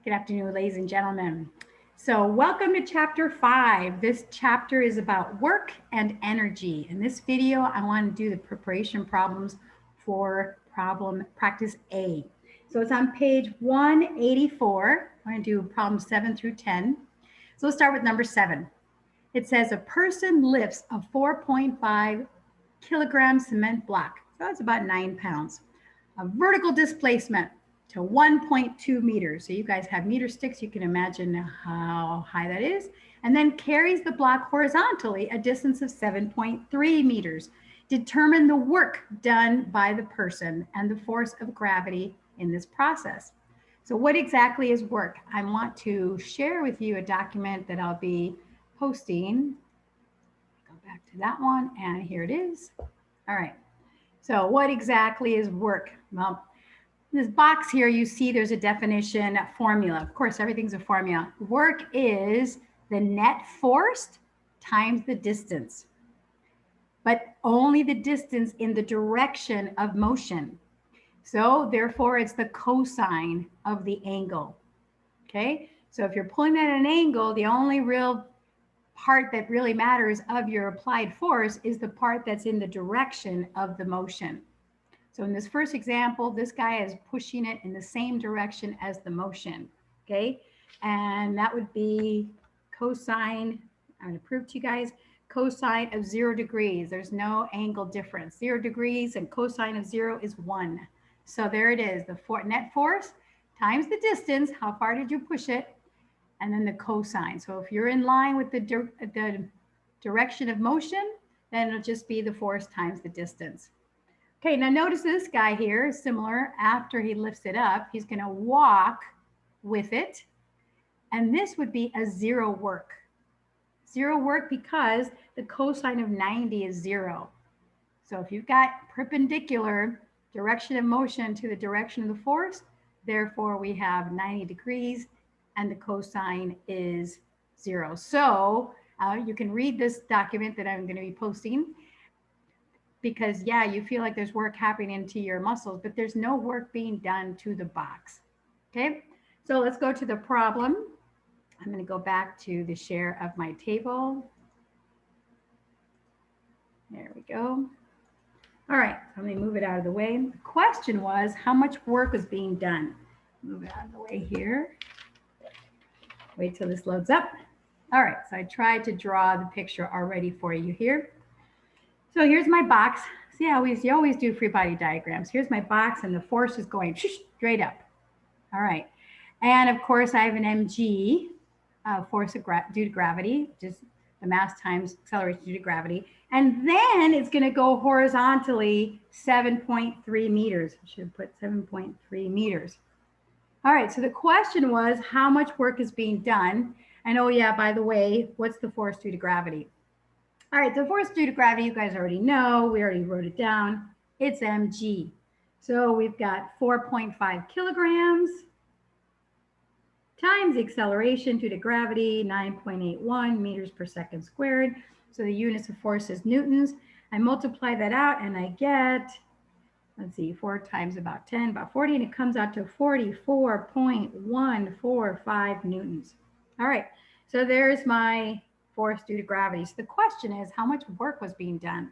Good afternoon, ladies and gentlemen. So, welcome to chapter 5. This chapter is about work and energy. In this video, I want to do the preparation problems for problem practice A. So, it's on page 184. I'm going to do problems 7 through 10. So, let's start with number 7. It says a person lifts a 4.5 kilogram cement block. So, that's about 9 pounds. A vertical displacement to 1.2 meters. So you guys have meter sticks. You can imagine how high that is. And then carries the block horizontally a distance of 7.3 meters. Determine the work done by the person and the force of gravity in this process. So what exactly is work? I want to share with you a document that I'll be posting. Go back to that one, and here it is. All right. So what exactly is work? Well, this box here, you see there's a definition formula. Of course, everything's a formula. Work is the net force times the distance, but only the distance in the direction of motion. So therefore, it's the cosine of the angle. Okay, so if you're pulling at an angle, the only real part that really matters of your applied force is the part that's in the direction of the motion. So in this first example, this guy is pushing it in the same direction as the motion, okay? And that would be cosine, I'm gonna prove to you guys, cosine of 0 degrees. There's no angle difference. 0 degrees and cosine of 0 is 1. So there it is, the net force times the distance, how far did you push it, and then the cosine. So if you're in line with the direction of motion, then it'll just be the force times the distance. Okay, now notice this guy here is similar. After he lifts it up, he's going to walk with it. And this would be a 0 work. 0 work because the cosine of 90 is 0. So if you've got perpendicular direction of motion to the direction of the force, therefore we have 90 degrees and the cosine is 0. So you can read this document that I'm going to be posting, because yeah, you feel like there's work happening into your muscles, but there's no work being done to the box. Okay, so let's go to the problem. I'm going to go back to the share of my table. There we go. All right, so let me move it out of the way. The question was how much work was being done. Move it out of the way here. Wait till this loads up. All right, so I tried to draw the picture already for you here. So here's my box. See how you always do free body diagrams. Here's my box and the force is going straight up. All right. And of course I have an mg, force due to gravity, just the mass times acceleration due to gravity. And then it's going to go horizontally 7.3 meters. I should put 7.3 meters. All right. So the question was how much work is being done? And oh yeah, by the way, what's the force due to gravity? All right, the force due to gravity, you guys already know. We already wrote it down. It's mg. So we've got 4.5 kilograms times the acceleration due to gravity, 9.81 meters per second squared. So the units of force is newtons. I multiply that out and I get, let's see, 4 times about 10, about 40, and it comes out to 44.145 newtons. All right, so there's my force due to gravity. So the question is how much work was being done?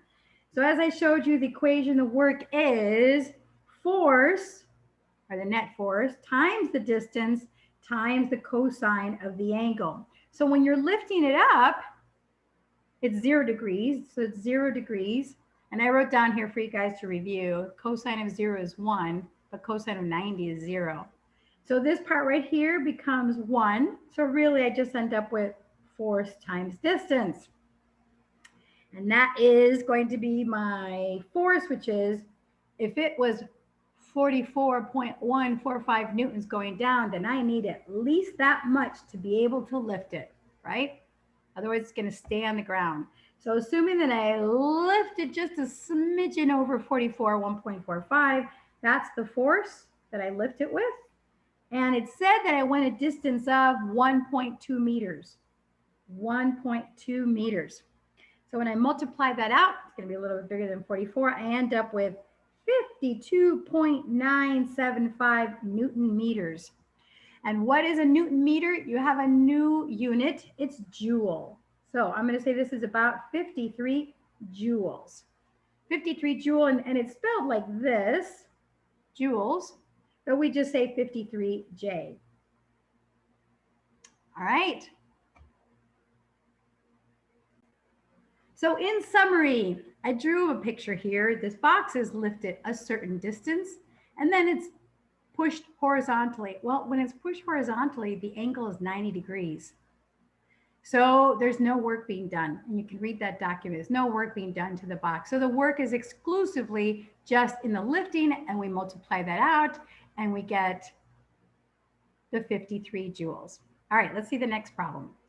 So as I showed you, the equation of work is force, or the net force, times the distance times the cosine of the angle. So when you're lifting it up, it's 0 degrees. So it's 0 degrees. And I wrote down here for you guys to review, cosine of 0 is 1, but cosine of 90 is 0. So this part right here becomes 1. So really I just end up with force times distance. And that is going to be my force, which is, if it was 44.145 newtons going down, then I need at least that much to be able to lift it, right? Otherwise it's going to stay on the ground. So assuming that I lift it just a smidgen over 44, 1.45, that's the force that I lift it with. And it said that I went a distance of 1.2 meters. 1.2 meters. So when I multiply that out, it's going to be a little bit bigger than 44. I end up with 52.975 Newton meters. And what is a Newton meter? You have a new unit. It's joule. So I'm going to say this is about 53 joules. 53 joule, and it's spelled like this, joules, but we just say 53J. All right. So in summary, I drew a picture here. This box is lifted a certain distance, and then it's pushed horizontally. Well, when it's pushed horizontally, the angle is 90 degrees. So there's no work being done. And you can read that document. There's no work being done to the box. So the work is exclusively just in the lifting, and we multiply that out and we get the 53 joules. All right, let's see the next problem.